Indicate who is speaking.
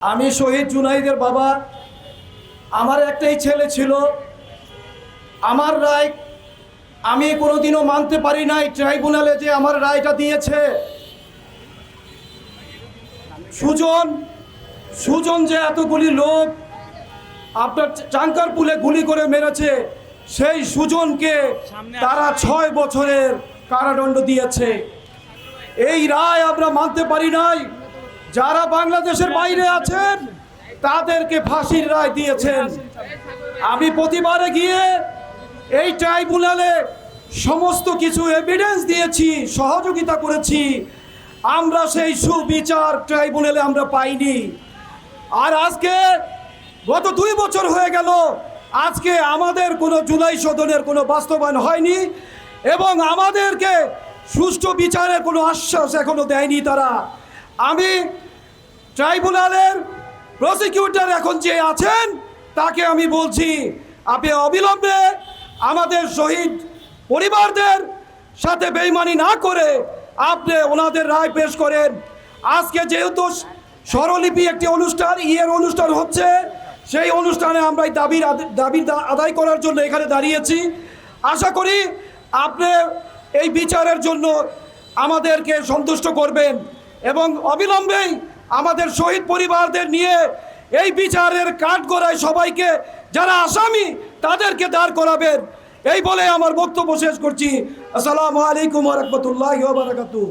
Speaker 1: আমি শহীদ জুনাইদের বাবা। আমার একটাই ছেলে ছিল। আমার রায় আমি কোনোদিনও মানতে পারি নাই ট্রাইব্যুনালে যে আমার রায়টা দিয়েছে। সুজন যে এতগুলি লোক আপনার চাঙ্কারপুলে গুলি করে মেরেছে, সেই সুজনকে তারা 6 বছরের কারাদণ্ড দিয়েছে। এই রায় আমরা মানতে পারি নাই। যারা বাংলাদেশের বাইরে আছেন তাদেরকে ফাঁসির রায় দিয়েছেন। আমি প্রতিবারে গিয়ে এই ট্রাইব্যুনালে সমস্ত কিছু এভিডেন্স দিয়েছি, সহযোগিতা করেছি। আমরা সেই সুবিচার ট্রাইব্যুনালে আমরা পাইনি। আর আজকে গত 2 বছর হয়ে গেল, আজকে আমাদের কোনো জুলাই সদনের কোনো বাস্তবায়ন হয়নি এবং আমাদেরকে সুষ্ঠু বিচারের কোনো আশ্বাস এখনো দেয়নি তারা। আমি ট্রাইব্যুনালের প্রসিকিউটর এখন যে আছেন তাকে আমি বলছি, আপনি অবিলম্বে আমাদের শহীদ পরিবারদের সাথে বেইমানি না করে আপনি ওনাদের রায় পেশ করেন। আজকে যেহেতু স্বরলিপি একটি অনুষ্ঠান, অনুষ্ঠান হচ্ছে, সেই অনুষ্ঠানে আমরা এই দাবি আদায় করার জন্য এখানে দাঁড়িয়েছি। আশা করি আপনি এই বিচারের জন্য আমাদেরকে সন্তুষ্ট করবেন এবং অবিলম্বেই আমাদের শহীদ পরিবারদের নিয়ে এই বিচারের কাঠগড়ায় সবাইকে, যারা আসামি তাদেরকে দাঁড় করাবেন। এই বলে আমার বক্তব্য শেষ করছি। আসসালামু আলাইকুম ওয়া রাহমাতুল্লাহি ওয়া বারাকাতুহু।